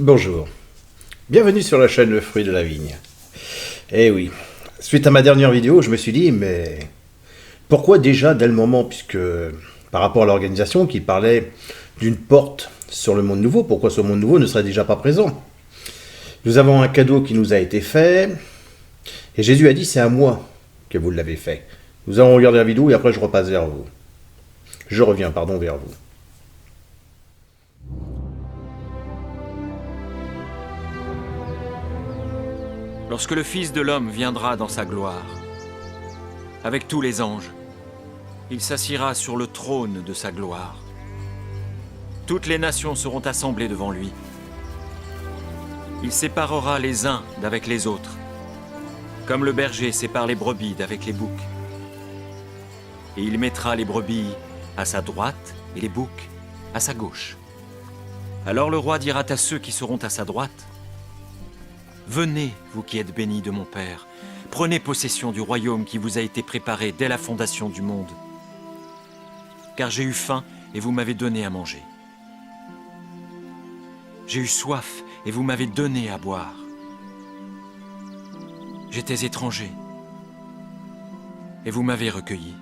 Bonjour, bienvenue sur la chaîne Le Fruit de la Vigne. Eh oui, suite à ma dernière vidéo, je me suis dit, mais pourquoi déjà dès le moment, puisque par rapport à l'organisation qui parlait d'une porte sur le monde nouveau, pourquoi ce monde nouveau ne serait déjà pas présent? Nous avons un cadeau qui nous a été fait, et Jésus a dit, c'est à moi que vous l'avez fait. Nous allons regarder la vidéo et après je repasse vers vous. Je reviens, pardon, vers vous. Lorsque le Fils de l'homme viendra dans sa gloire, avec tous les anges, il s'assiera sur le trône de sa gloire. Toutes les nations seront assemblées devant lui. Il séparera les uns d'avec les autres, comme le berger sépare les brebis d'avec les boucs. Et il mettra les brebis à sa droite et les boucs à sa gauche. Alors le roi dira à ceux qui seront à sa droite: Venez, vous qui êtes bénis de mon Père, prenez possession du royaume qui vous a été préparé dès la fondation du monde. Car j'ai eu faim et vous m'avez donné à manger. J'ai eu soif et vous m'avez donné à boire. J'étais étranger et vous m'avez recueilli.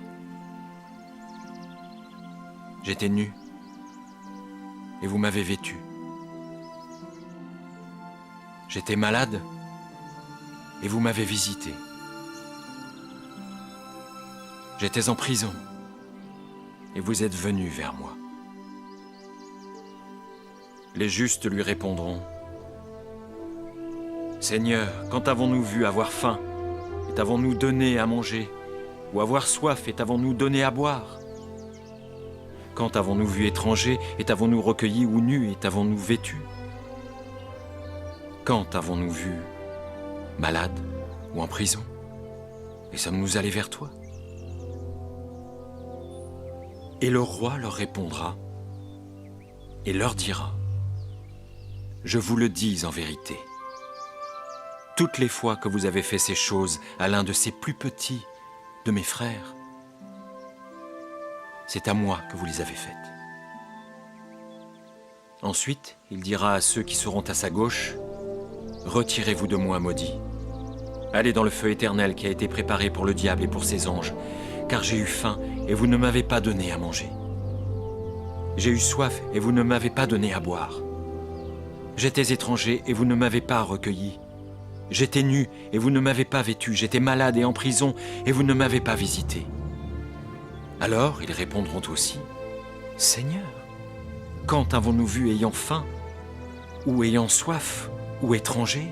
J'étais nu et vous m'avez vêtu. J'étais malade et vous m'avez visité. J'étais en prison et vous êtes venus vers moi. Les justes lui répondront: Seigneur, quand avons-nous vu avoir faim et t'avons-nous donné à manger, ou avoir soif et t'avons-nous donné à boire? Quand avons-nous vu étranger et t'avons-nous recueilli, ou nu et t'avons-nous vêtu? Quand avons-nous vu malade ou en prison et sommes-nous allés vers toi? Et le roi leur répondra et leur dira: Je vous le dis en vérité, toutes les fois que vous avez fait ces choses à l'un de ces plus petits de mes frères, c'est à moi que vous les avez faites. Ensuite, il dira à ceux qui seront à sa gauche: Retirez-vous de moi, maudits. Allez dans le feu éternel qui a été préparé pour le diable et pour ses anges, car j'ai eu faim et vous ne m'avez pas donné à manger. J'ai eu soif et vous ne m'avez pas donné à boire. J'étais étranger et vous ne m'avez pas recueilli. J'étais nu et vous ne m'avez pas vêtu. J'étais malade et en prison et vous ne m'avez pas visité. Alors ils répondront aussi: Seigneur, quand avons-nous vu ayant faim, ou ayant soif, ou étranger,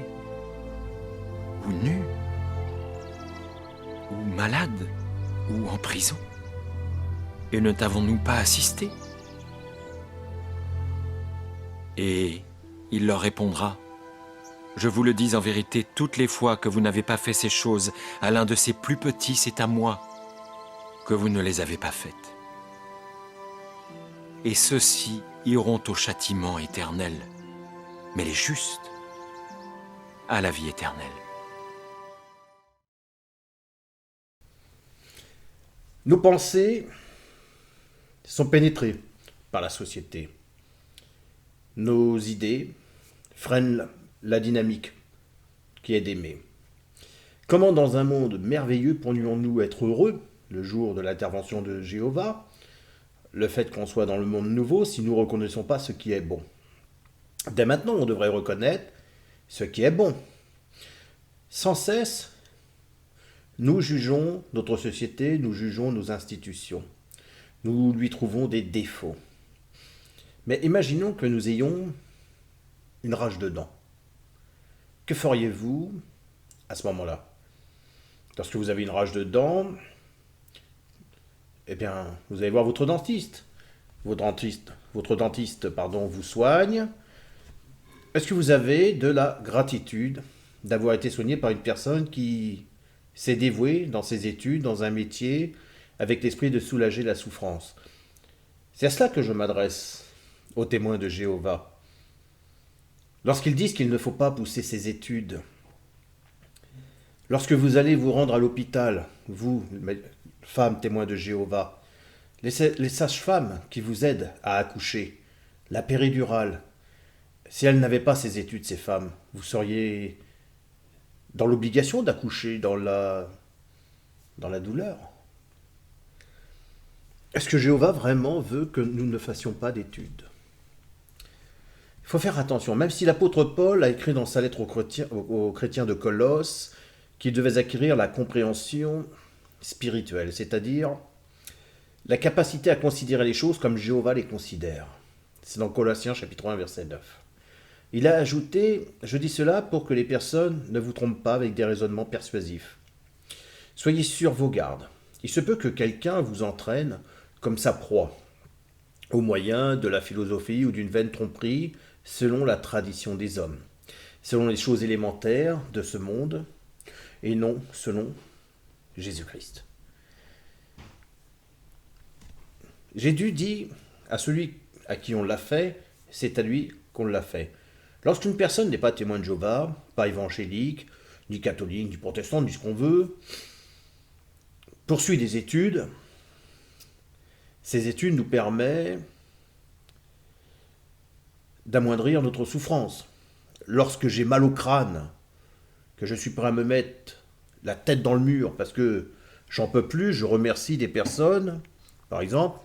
ou nu, ou malade, ou en prison, et ne t'avons-nous pas assisté? Et il leur répondra: Je vous le dis en vérité, toutes les fois que vous n'avez pas fait ces choses à l'un de ces plus petits, c'est à moi que vous ne les avez pas faites. Et ceux-ci iront au châtiment éternel, mais les justes à la vie éternelle. Nos pensées sont pénétrées par la société. Nos idées freinent la dynamique qui est d'aimer. Comment dans un monde merveilleux pourrions-nous être heureux le jour de l'intervention de Jéhovah, le fait qu'on soit dans le monde nouveau, si nous ne reconnaissons pas ce qui est bon? Dès maintenant, on devrait reconnaître ce qui est bon. Sans cesse, nous jugeons notre société, nous jugeons nos institutions. Nous lui trouvons des défauts. Mais imaginons que nous ayons une rage de dents. Que feriez-vous à ce moment-là? Lorsque vous avez une rage de dents, eh bien, vous allez voir votre dentiste. Votre dentiste, vous soigne. Est-ce que vous avez de la gratitude d'avoir été soigné par une personne qui s'est dévouée dans ses études, dans un métier, avec l'esprit de soulager la souffrance? C'est à cela que je m'adresse aux témoins de Jéhovah. Lorsqu'ils disent qu'il ne faut pas pousser ses études, lorsque vous allez vous rendre à l'hôpital, vous, femmes témoins de Jéhovah, les sages-femmes qui vous aident à accoucher, la péridurale, Si elles n'avaient pas ces études, ces femmes, vous seriez dans l'obligation d'accoucher dans la douleur. Est-ce que Jéhovah vraiment veut que nous ne fassions pas d'études? Il faut faire attention, même si l'apôtre Paul a écrit dans sa lettre aux chrétiens de Colosse qu'ils devaient acquérir la compréhension spirituelle, c'est-à-dire la capacité à considérer les choses comme Jéhovah les considère. C'est dans Colossiens chapitre 1, verset 9. Il a ajouté « Je dis cela pour que les personnes ne vous trompent pas avec des raisonnements persuasifs. Soyez sur vos gardes. Il se peut que quelqu'un vous entraîne comme sa proie, au moyen de la philosophie ou d'une vaine tromperie, selon la tradition des hommes, selon les choses élémentaires de ce monde, et non selon Jésus-Christ. » Jésus dit à celui à qui on l'a fait, c'est à lui qu'on l'a fait. Lorsqu'une personne n'est pas témoin de Jéhovah, pas évangélique, ni catholique, ni protestant, ni ce qu'on veut, poursuit des études, ces études nous permettent d'amoindrir notre souffrance. Lorsque j'ai mal au crâne, que je suis prêt à me mettre la tête dans le mur parce que j'en peux plus, je remercie des personnes, par exemple,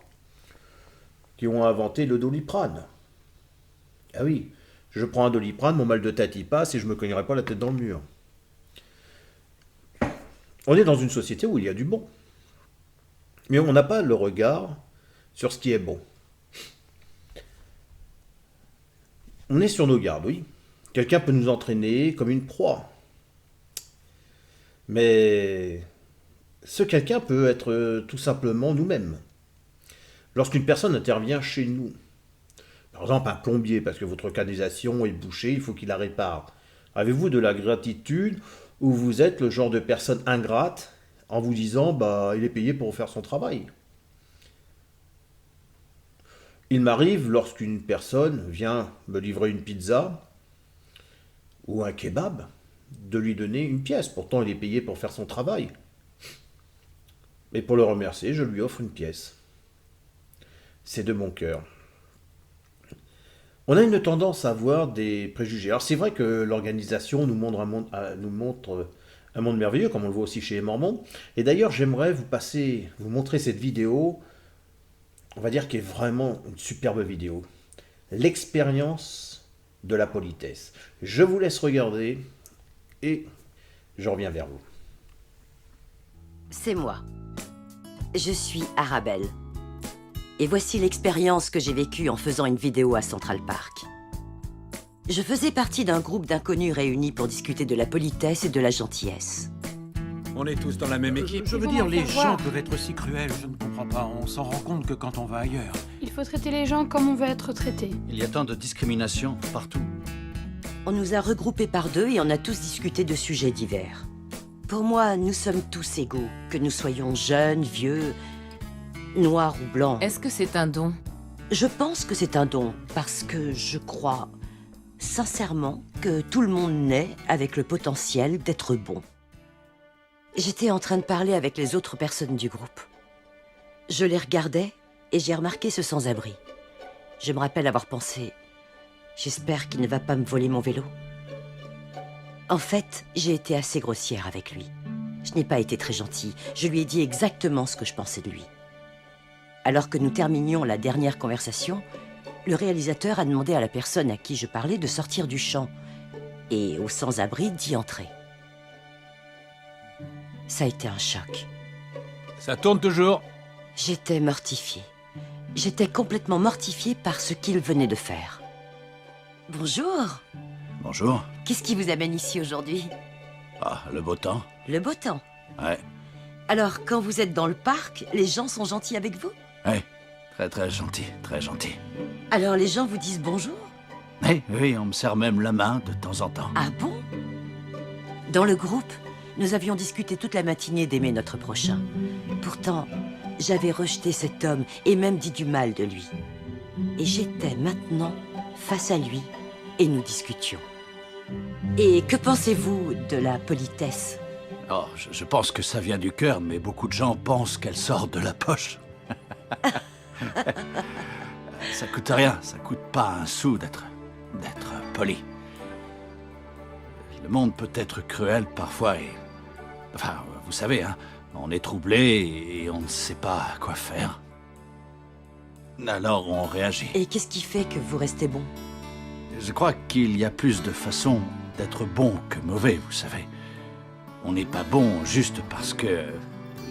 qui ont inventé le Doliprane. Ah oui, je prends un Doliprane, mon mal de tête y passe et je ne me cognerai pas la tête dans le mur. On est dans une société où il y a du bon. Mais on n'a pas le regard sur ce qui est bon. On est sur nos gardes, oui. Quelqu'un peut nous entraîner comme une proie. Mais ce quelqu'un peut être tout simplement nous-mêmes. Lorsqu'une personne intervient chez nous, par exemple un plombier, parce que votre canalisation est bouchée, il faut qu'il la répare. Avez-vous de la gratitude ou vous êtes le genre de personne ingrate en vous disant il est payé pour faire son travail? Il m'arrive, lorsqu'une personne vient me livrer une pizza ou un kebab, de lui donner une pièce. Pourtant, il est payé pour faire son travail. Mais pour le remercier, je lui offre une pièce. C'est de mon cœur. On a une tendance à avoir des préjugés. Alors c'est vrai que l'organisation nous montre un monde merveilleux, comme on le voit aussi chez les Mormons. Et d'ailleurs, j'aimerais vous montrer cette vidéo, on va dire, qui est vraiment une superbe vidéo. L'expérience de la politesse. Je vous laisse regarder et je reviens vers vous. C'est moi. Je suis Arabelle. Et voici l'expérience que j'ai vécue en faisant une vidéo à Central Park. Je faisais partie d'un groupe d'inconnus réunis pour discuter de la politesse et de la gentillesse. On est tous dans la même équipe. Je veux dire, les gens peuvent être si cruels, je ne comprends pas. On s'en rend compte que quand on va ailleurs. Il faut traiter les gens comme on veut être traité. Il y a tant de discrimination partout. On nous a regroupés par deux et on a tous discuté de sujets divers. Pour moi, nous sommes tous égaux, que nous soyons jeunes, vieux, noirs ou blancs. Est-ce que c'est un don? Je pense que c'est un don, parce que je crois sincèrement que tout le monde naît avec le potentiel d'être bon. J'étais en train de parler avec les autres personnes du groupe. Je les regardais et j'ai remarqué ce sans-abri. Je me rappelle avoir pensé « J'espère qu'il ne va pas me voler mon vélo ». En fait, j'ai été assez grossière avec lui. Je n'ai pas été très gentille. Je lui ai dit exactement ce que je pensais de lui. Alors que nous terminions la dernière conversation, le réalisateur a demandé à la personne à qui je parlais de sortir du champ et au sans-abri d'y entrer. Ça a été un choc. Ça tourne toujours. J'étais mortifiée. J'étais complètement mortifiée par ce qu'il venait de faire. Bonjour. Bonjour. Qu'est-ce qui vous amène ici aujourd'hui? Ah, le beau temps. Le beau temps. Ouais, Alors, quand vous êtes dans le parc, les gens sont gentils avec vous? ouais. Très très gentil, très gentil. Alors les gens vous disent bonjour? Oui, on me serre même la main de temps en temps. Ah bon? Dans le groupe, nous avions discuté toute la matinée d'aimer notre prochain. Pourtant, j'avais rejeté cet homme et même dit du mal de lui. Et j'étais maintenant face à lui et nous discutions. Et que pensez-vous de la politesse? Oh, je pense que ça vient du cœur, mais beaucoup de gens pensent qu'elle sort de la poche. Ça coûte rien, ça coûte pas un sou d'être poli. Le monde peut être cruel parfois et... Enfin, vous savez, hein, on est troublé et on ne sait pas quoi faire. Alors on réagit. Et qu'est-ce qui fait que vous restez bon? Je crois qu'il y a plus de façons d'être bon que mauvais, vous savez. On n'est pas bon juste parce que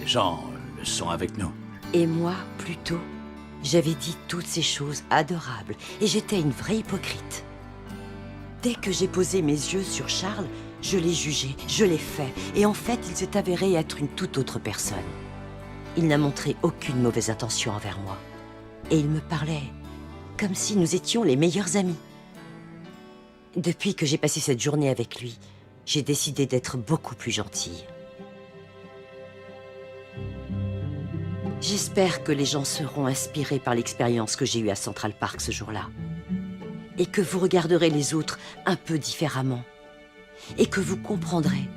les gens le sont avec nous. Et moi, plutôt, j'avais dit toutes ces choses adorables et j'étais une vraie hypocrite. Dès que j'ai posé mes yeux sur Charles, je l'ai jugé, je l'ai fait, et en fait, il s'est avéré être une toute autre personne. Il n'a montré aucune mauvaise intention envers moi. Et il me parlait comme si nous étions les meilleurs amis. Depuis que j'ai passé cette journée avec lui, j'ai décidé d'être beaucoup plus gentille. J'espère que les gens seront inspirés par l'expérience que j'ai eue à Central Park ce jour-là. Et que vous regarderez les autres un peu différemment. Et que vous comprendrez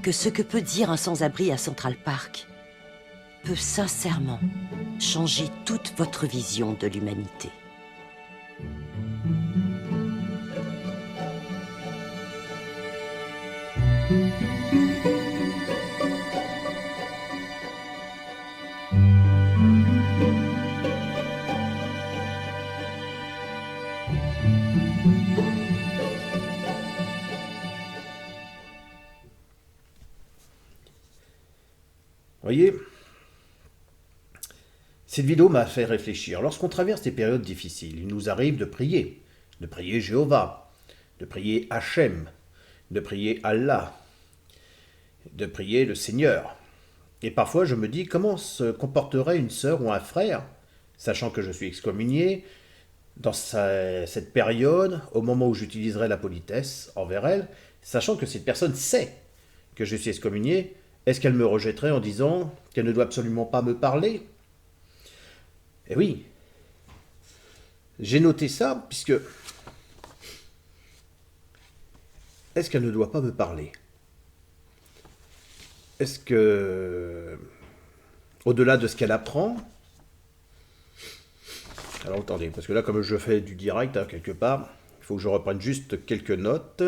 que ce que peut dire un sans-abri à Central Park peut sincèrement changer toute votre vision de l'humanité. Voyez, cette vidéo m'a fait réfléchir. Lorsqu'on traverse des périodes difficiles, il nous arrive de prier Jéhovah, de prier Hachem, de prier Allah, de prier le Seigneur. Et parfois je me dis comment se comporterait une sœur ou un frère, sachant que je suis excommunié, dans cette période, au moment où j'utiliserai la politesse envers elle, sachant que cette personne sait que je suis excommunié. Est-ce qu'elle me rejetterait en disant qu'elle ne doit absolument pas me parler? Eh oui, j'ai noté ça, puisque... Est-ce qu'elle ne doit pas me parler? Est-ce que, au-delà de ce qu'elle apprend... Alors attendez, parce que là, comme je fais du direct, hein, quelque part, il faut que je reprenne juste quelques notes.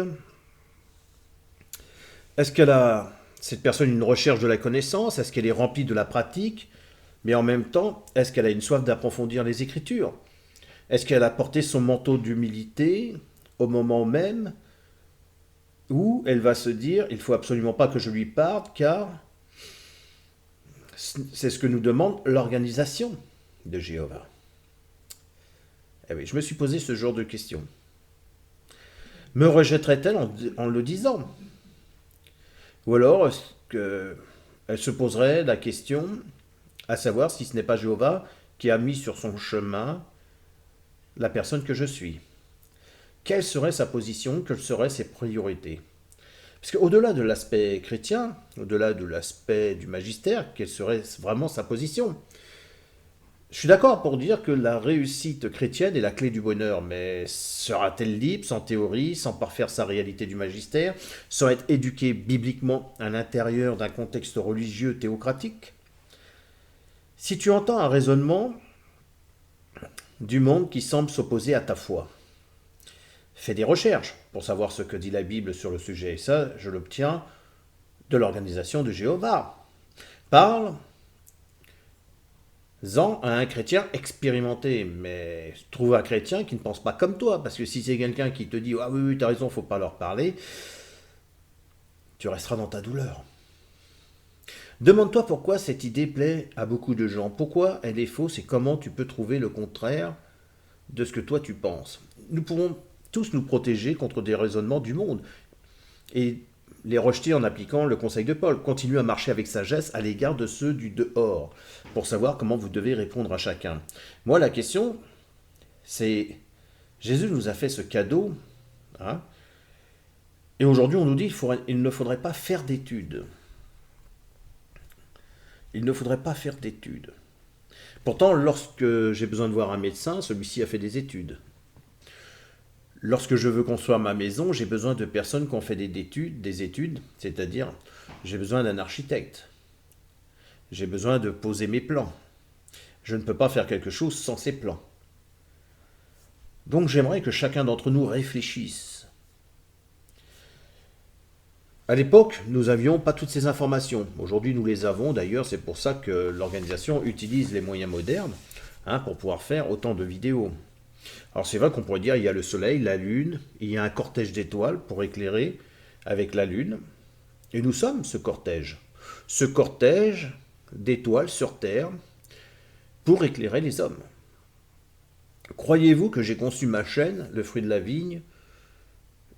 Est-ce qu'elle a... cette personne une recherche de la connaissance? Est-ce qu'elle est remplie de la pratique? Mais en même temps, est-ce qu'elle a une soif d'approfondir les Écritures? Est-ce qu'elle a porté son manteau d'humilité au moment même où elle va se dire « il ne faut absolument pas que je lui parle car c'est ce que nous demande l'organisation de Jéhovah ». Eh oui, je me suis posé ce genre de questions. Me rejetterait-elle en le disant? Ou alors, est-ce qu'elle se poserait la question, à savoir si ce n'est pas Jéhovah qui a mis sur son chemin la personne que je suis? Quelle serait sa position? Quelles seraient ses priorités? Parce qu'au-delà de l'aspect chrétien, au-delà de l'aspect du magistère, quelle serait vraiment sa position? Je suis d'accord pour dire que la réussite chrétienne est la clé du bonheur, mais sera-t-elle libre, sans théorie, sans parfaire sa réalité du magistère, sans être éduquée bibliquement à l'intérieur d'un contexte religieux théocratique? Si tu entends un raisonnement du monde qui semble s'opposer à ta foi, fais des recherches pour savoir ce que dit la Bible sur le sujet. Et ça, je l'obtiens de l'organisation de Jéhovah. Parle-en à un chrétien expérimenté, mais trouve un chrétien qui ne pense pas comme toi, parce que si c'est quelqu'un qui te dit « Ah oui, oui, t'as raison, faut pas leur parler », tu resteras dans ta douleur. Demande-toi pourquoi cette idée plaît à beaucoup de gens, pourquoi elle est fausse et comment tu peux trouver le contraire de ce que toi tu penses. Nous pouvons tous nous protéger contre des raisonnements du monde et les rejeter en appliquant le conseil de Paul. Continuez à marcher avec sagesse à l'égard de ceux du dehors, pour savoir comment vous devez répondre à chacun. Moi, la question, c'est, Jésus nous a fait ce cadeau, hein, et aujourd'hui on nous dit il ne faudrait pas faire d'études. Il ne faudrait pas faire d'études. Pourtant, lorsque j'ai besoin de voir un médecin, celui-ci a fait des études. Lorsque je veux construire ma maison, j'ai besoin de personnes qui ont fait des études, c'est-à-dire j'ai besoin d'un architecte. J'ai besoin de poser mes plans. Je ne peux pas faire quelque chose sans ces plans. Donc j'aimerais que chacun d'entre nous réfléchisse À l'époque, nous n'avions pas toutes ces informations. Aujourd'hui, nous les avons. D'ailleurs, c'est pour ça que l'organisation utilise les moyens modernes pour pouvoir faire autant de vidéos. Alors c'est vrai qu'on pourrait dire il y a le soleil, la lune, il y a un cortège d'étoiles pour éclairer avec la lune. Et nous sommes ce cortège. Ce cortège d'étoiles sur Terre pour éclairer les hommes. Croyez-vous que j'ai conçu ma chaîne, Le Fruit de la Vigne,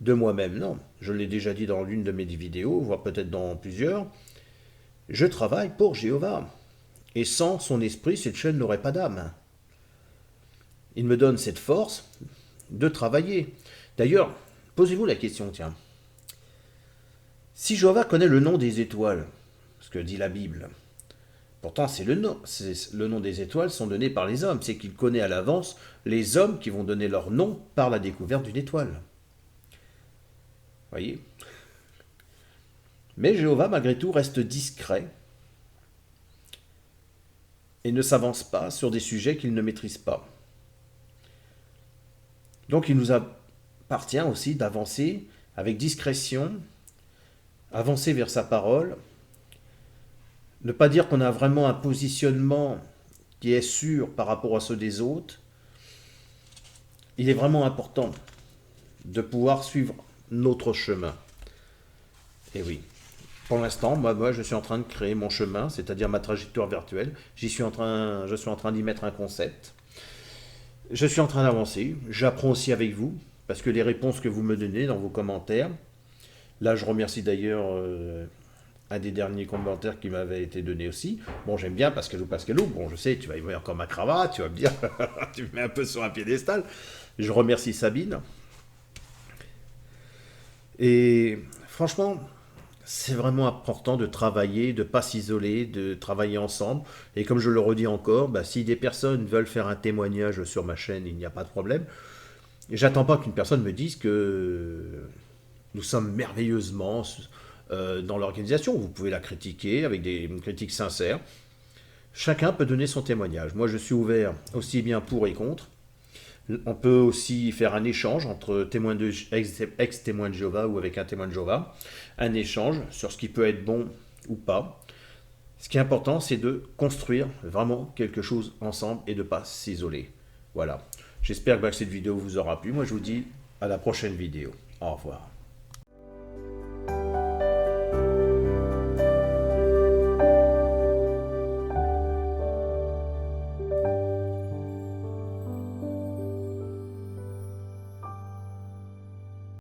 de moi-même? Non, je l'ai déjà dit dans l'une de mes vidéos, voire peut-être dans plusieurs. Je travaille pour Jéhovah. Et sans son esprit, cette chaîne n'aurait pas d'âme. Il me donne cette force de travailler. D'ailleurs, posez-vous la question, tiens. Si Jéhovah connaît le nom des étoiles, ce que dit la Bible, pourtant c'est le nom des étoiles sont donnés par les hommes, c'est qu'il connaît à l'avance les hommes qui vont donner leur nom par la découverte d'une étoile. Voyez? Mais Jéhovah, malgré tout, reste discret et ne s'avance pas sur des sujets qu'il ne maîtrise pas. Donc il nous appartient aussi d'avancer avec discrétion, avancer vers sa parole, ne pas dire qu'on a vraiment un positionnement qui est sûr par rapport à ceux des autres. Il est vraiment important de pouvoir suivre notre chemin. Et oui, pour l'instant, moi je suis en train de créer mon chemin, c'est-à-dire ma trajectoire virtuelle. Je suis en train d'y mettre un concept. Je suis en train d'avancer, j'apprends aussi avec vous, parce que les réponses que vous me donnez dans vos commentaires, là je remercie d'ailleurs un des derniers commentaires qui m'avait été donné aussi. Bon, j'aime bien Pascalou, bon je sais, tu vas y voir encore ma cravate, tu vas me dire, tu me mets un peu sur un piédestal. Je remercie Sabine. Et franchement, c'est vraiment important de travailler, de ne pas s'isoler, de travailler ensemble. Et comme je le redis encore, si des personnes veulent faire un témoignage sur ma chaîne, il n'y a pas de problème. J'attends pas qu'une personne me dise que nous sommes merveilleusement dans l'organisation. Vous pouvez la critiquer avec des critiques sincères. Chacun peut donner son témoignage. Moi, je suis ouvert aussi bien pour et contre. On peut aussi faire un échange entre ex-témoins de Jéhovah ou avec un témoin de Jéhovah. Un échange sur ce qui peut être bon ou pas. Ce qui est important, c'est de construire vraiment quelque chose ensemble et de ne pas s'isoler. Voilà. J'espère que cette vidéo vous aura plu. Moi, je vous dis à la prochaine vidéo. Au revoir.